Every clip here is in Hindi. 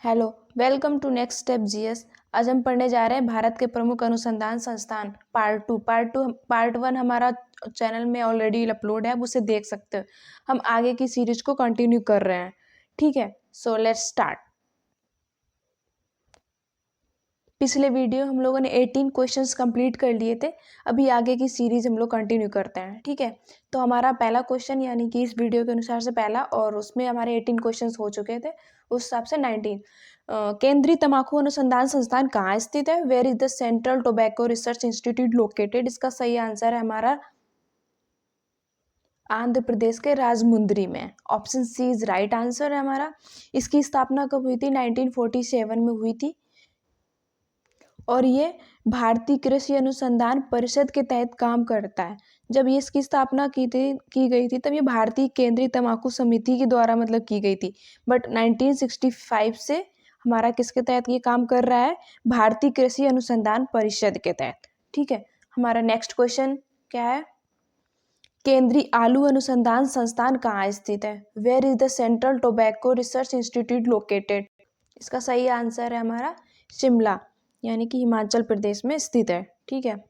Hello, welcome to next step GS. आज हम पढ़ने जा रहे हैं भारत के प्रमुख अनुसंधान संस्थान पार्ट वन हमारा चैनल में ऑलरेडी अपलोड है, आप उसे देख सकते हो। हम आगे की सीरीज को कंटिन्यू कर रहे हैं, ठीक है। So let's start. पिछले वीडियो हम लोगों ने 18 क्वेश्चंस कंप्लीट कर लिए थे। अभी आगे की सीरीज हम लोग कंटिन्यू करते हैं, ठीक है। तो हमारा पहला क्वेश्चन यानी कि इस वीडियो के अनुसार से पहला, और उसमें हमारे 18 क्वेश्चंस हो चुके थे, उस हिसाब से 19। केंद्रीय तंबाकू अनुसंधान संस्थान कहाँ स्थित है? Where is the central tobacco research institute located? इसका सही आंसर है हमारा आंध्र प्रदेश के राजमुंद्री में। Option C is right answer है हमारा। इसकी स्थापना कब हुई थी? 1947 में हुई थी, और ये भारतीय कृषि अनुसंधान परिषद के तहत काम करता है। जब ये इसकी स्थापना की गई थी तब ये भारतीय केंद्रीय तंबाकू समिति के द्वारा की गई थी। बट 1965 से हमारा किसके तहत ये काम कर रहा है? भारतीय कृषि अनुसंधान परिषद के तहत, ठीक है। हमारा नेक्स्ट क्वेश्चन क्या है? केंद्रीय आलू अनुसंधान संस्थान कहाँ स्थित है? Where is the central tobacco research institute located? इसका सही आंसर है हमारा शिमला, यानी कि हिमाचल प्रदेश में स्थित है, ठीक है।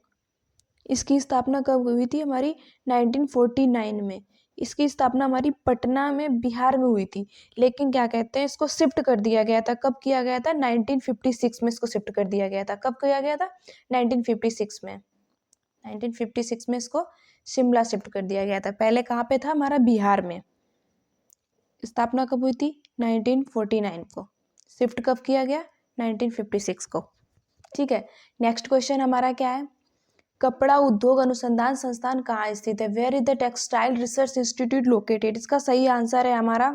इसकी स्थापना कब हुई थी? हमारी 1949 में। इसकी स्थापना हमारी पटना में बिहार में हुई थी, लेकिन क्या कहते हैं, इसको शिफ्ट कर दिया गया था। कब किया गया था? 1956 में इसको शिफ्ट कर दिया गया था। कब किया गया था? 1956 में। 1956 में इसको शिमला शिफ्ट कर दिया गया था। पहले कहाँ पे था? हमारा बिहार में। स्थापना कब हुई थी? 1949 को। शिफ्ट कब किया गया? 1956 को, ठीक है। नेक्स्ट क्वेश्चन हमारा क्या है? कपड़ा उद्योग अनुसंधान संस्थान कहाँ स्थित है? Where is the textile research institute located? इसका सही आंसर है हमारा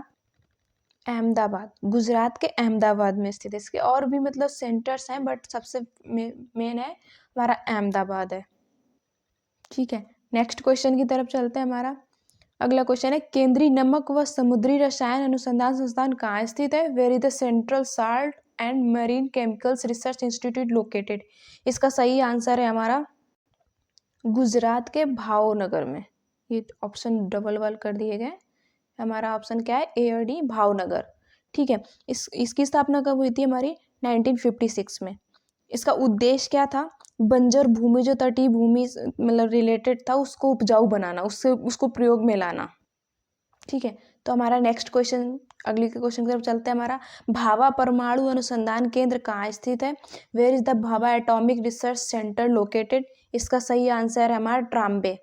अहमदाबाद, गुजरात के अहमदाबाद में स्थित है। इसके और भी सेंटर्स हैं, बट सबसे मेन है हमारा अहमदाबाद है, ठीक है। नेक्स्ट क्वेश्चन की तरफ चलते हैं। हमारा अगला क्वेश्चन है, केंद्रीय नमक व समुद्री रसायन अनुसंधान संस्थान कहाँ स्थित है? Where is the central salt and marine chemicals research institute located? इसका सही आंसर है हमारा गुजरात के भावनगर में। ये ऑप्शन डबल वाल कर दिए गए। हमारा ऑप्शन क्या है? ए और डी, भावनगर, ठीक है। इसकी स्थापना कब हुई थी? हमारी 1956 में। इसका उद्देश्य क्या था? बंजर भूमि, जो तटीय भूमि रिलेटेड था, उसको उपजाऊ बनाना, उसको प्रयोग में लाना, ठीक है। तो हमारा नेक्स्ट क्वेश्चन, अगले के क्वेश्चन की तरफ चलते हैं। हमारा भाभा परमाणु अनुसंधान केंद्र कहाँ स्थित है? Where is the Bhabha atomic research centre located? इसका सही आंसर है हमारा ट्राम्बे।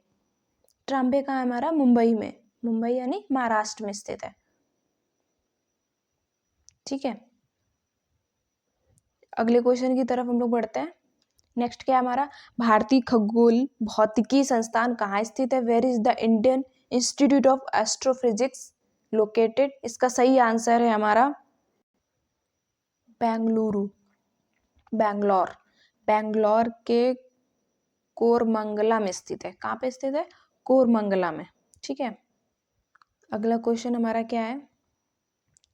ट्राम्बे कहाँ है? हमारा मुंबई में। मुंबई यानी महाराष्ट्र में स्थित है, ठीक है। अगले क्वेश्चन की तरफ हम लोग बढ़ते हैं। नेक्स्ट क्या है हमारा? भारतीय खगोल भौतिकी संस्थान कहाँ स्थित है? Where is the Indian institute of astrophysics located? इसका सही आंसर है हमारा बेंगलुरु, बैंगलोर। बैंगलोर के कोरमंगला में स्थित है। कहाँ पे स्थित है? कोरमंगला में, ठीक है। अगला क्वेश्चन हमारा क्या है?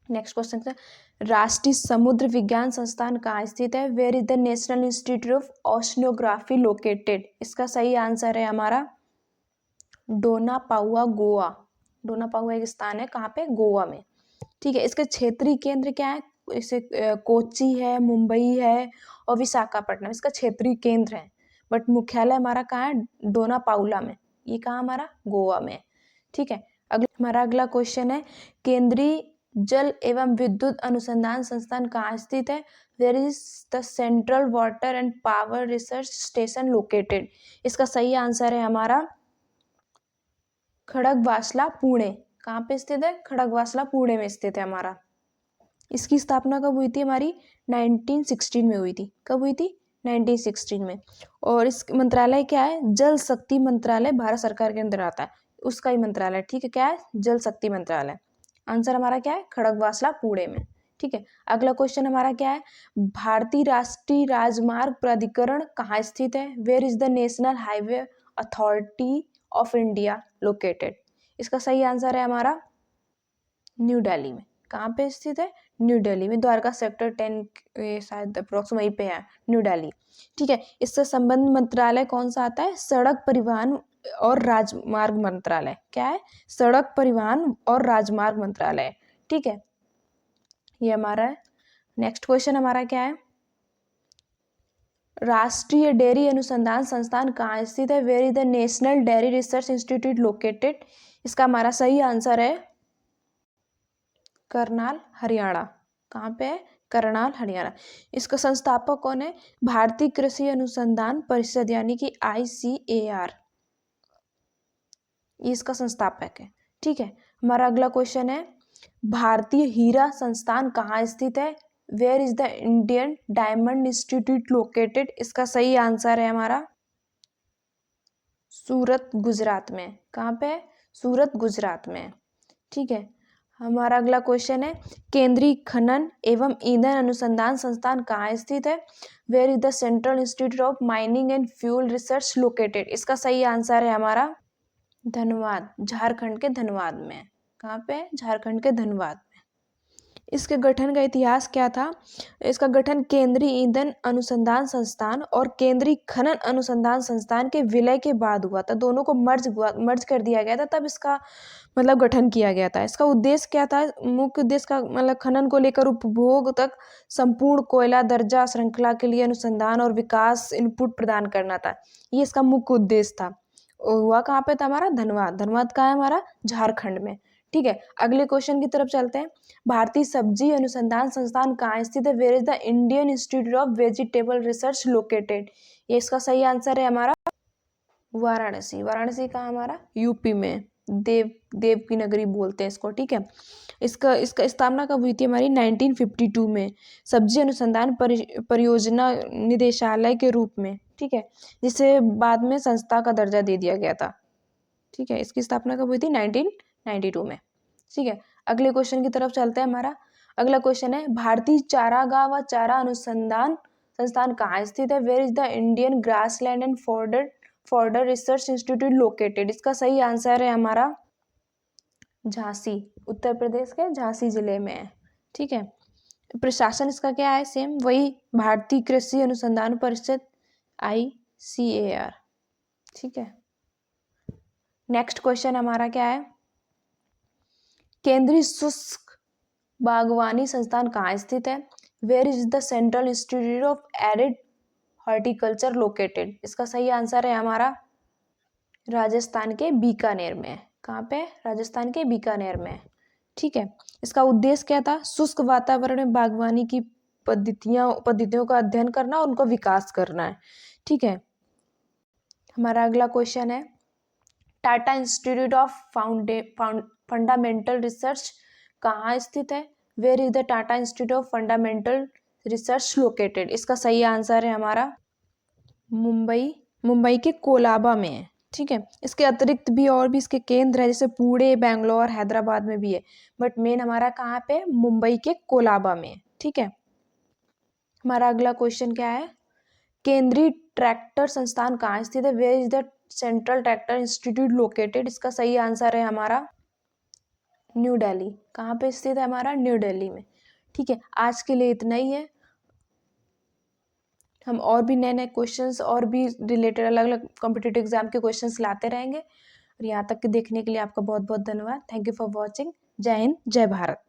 नेक्स्ट क्वेश्चन है, राष्ट्रीय समुद्र विज्ञान संस्थान कहाँ स्थित है? Where is the national institute of oceanography located? इसका सही आंसर है हमारा डोना पाउआ, गोवा। डोना पाउआ एक स्थान है, कहाँ पे? गोवा में, ठीक है। इसके क्षेत्रीय केंद्र क्या है? इसे कोच्चि है, मुंबई है और विशाखापट्टनम इसका क्षेत्रीय केंद्र है। बट मुख्यालय हमारा कहाँ है? डोना पाउला में। ये कहाँ? हमारा गोवा में, ठीक है। हमारा अगला क्वेश्चन है, केंद्रीय जल एवं विद्युत अनुसंधान संस्थान कहाँ स्थित है? Where is the central water and power research station located? इसका सही आंसर है हमारा खड़गवासला, पुणे। कहाँ पे स्थित है? खड़गवासला, पुणे में स्थित है हमारा। इसकी स्थापना कब हुई थी? हमारी 1916 में हुई थी। कब हुई थी? 1916 में। और इस मंत्रालय क्या है? जल शक्ति मंत्रालय, भारत सरकार के अंदर आता है, उसका ही मंत्रालय, ठीक है। क्या है? जल शक्ति मंत्रालय। आंसर हमारा क्या है? खड़गवासला, पुणे में, ठीक है। अगला क्वेश्चन हमारा क्या है? भारतीय राष्ट्रीय राजमार्ग प्राधिकरण कहाँ स्थित है? Where is the national highway authority of India located? इसका सही आंसर है हमारा न्यू दिल्ली में। कहाँ पे स्थित है? न्यू दिल्ली में, द्वारका सेक्टर 10 शायद अप्रोक्स वहीं पे है, न्यू दिल्ली, ठीक है। इससे संबंध मंत्रालय कौन सा आता है? सड़क परिवहन और राजमार्ग मंत्रालय। क्या है? सड़क परिवहन और राजमार्ग मंत्रालय, ठीक है। ये हमारा है। नेक्स्ट क्वेश्चन हमारा क्या है, राष्ट्रीय डेयरी अनुसंधान संस्थान कहाँ स्थित है, where is the national dairy research institute located. इसका हमारा सही आंसर है करनाल हरियाणा। कहाँ पे है, करनाल हरियाणा। इसका संस्थापक कौन है, भारतीय कृषि अनुसंधान परिषद यानी कि ICAR, ये इसका संस्थापक है। ठीक है, हमारा अगला क्वेश्चन है, भारतीय हीरा संस्थान कहाँ स्थित है, where is the Indian diamond institute located. इसका सही आंसर है हमारा सूरत गुजरात में। कहाँ पे है, सूरत गुजरात में। ठीक है, हमारा अगला क्वेश्चन है, केंद्रीय खनन एवं ईंधन अनुसंधान संस्थान कहाँ स्थित है, where is the central institute of mining and fuel research located. इसका सही आंसर है हमारा धनबाद, झारखंड के धनबाद में। कहाँ पे, झारखंड के धनबाद में। इसके गठन का इतिहास क्या था, इसका गठन केंद्रीय ईंधन अनुसंधान संस्थान और केंद्रीय खनन अनुसंधान संस्थान के विलय के बाद हुआ था। दोनों को मर्ज कर दिया गया था, तब इसका मतलब गठन किया गया था। इसका उद्देश्य क्या था, मुख्य उद्देश्य का मतलब खनन को लेकर उपभोग तक संपूर्ण कोयला दर्जा श्रृंखला के लिए अनुसंधान और विकास इनपुट प्रदान करना था। ये इसका मुख्य उद्देश्य था। हुआ कहाँ पे था हमारा, धनबाद। धनबाद कहाँ है हमारा, झारखंड में। ठीक है, अगले क्वेश्चन की तरफ चलते हैं, भारतीय सब्जी अनुसंधान संस्थान कहाँ स्थित है, where is the Indian institute of vegetable research located. ये इसका सही आंसर है हमारा वाराणसी। वाराणसी कहाँ हमारा, यूपी में, देव की नगरी बोलते हैं इसको। ठीक है, इसका स्थापना कब हुई थी हमारी, 1952 में, सब्जी अनुसंधान परियोजना निदेशालय के रूप में। ठीक है, जिसे बाद में संस्था का दर्जा दे दिया गया था। ठीक है, इसकी स्थापना कब हुई थी, 1992 में। ठीक है, अगले क्वेश्चन की तरफ चलते हैं। हमारा अगला क्वेश्चन है, भारतीय चारागाह व चारा अनुसंधान संस्थान कहाँ स्थित है, where is the Indian grassland and fodder research institute located. इसका सही आंसर है हमारा झांसी, उत्तर प्रदेश के झांसी जिले में है। ठीक है, प्रशासन इसका क्या है, सेम वही, भारतीय कृषि अनुसंधान परिषद ICAR। ठीक है, नेक्स्ट क्वेश्चन हमारा क्या है, केंद्रीय शुष्क बागवानी संस्थान कहाँ स्थित है, where is the central institute of arid horticulture located. इसका सही आंसर है हमारा राजस्थान के बीकानेर में। कहाँ पे, राजस्थान के बीकानेर में। ठीक है, इसका उद्देश्य क्या था, शुष्क वातावरण में बागवानी की पद्धतियों का अध्ययन करना और उनका विकास करना है। ठीक है, हमारा अगला क्वेश्चन है, Tata institute of fundamental research कहाँ स्थित है, where is the Tata institute of fundamental research located. इसका सही आंसर है हमारा मुंबई के कोलाबा में है। ठीक है, इसके अतिरिक्त भी और भी इसके केंद्र है, जैसे पुणे, बेंगलोर, हैदराबाद में भी है, बट मेन हमारा कहाँ पे, मुंबई के कोलाबा में। ठीक है, हमारा अगला क्वेश्चन क्या है, केंद्रीय ट्रैक्टर संस्थान कहाँ स्थित है, where is the central tractor institute located. इसका सही आंसर है हमारा न्यू दिल्ली। कहाँ पे स्थित है हमारा, न्यू दिल्ली में। ठीक है, आज के लिए इतना ही है। हम और भी नए नए क्वेश्चंस और भी रिलेटेड अलग अलग कॉम्पिटिटिव एग्जाम के क्वेश्चंस लाते रहेंगे। और यहाँ तक के देखने के लिए आपका बहुत बहुत धन्यवाद। Thank you for watching. जय हिंद, जय भारत।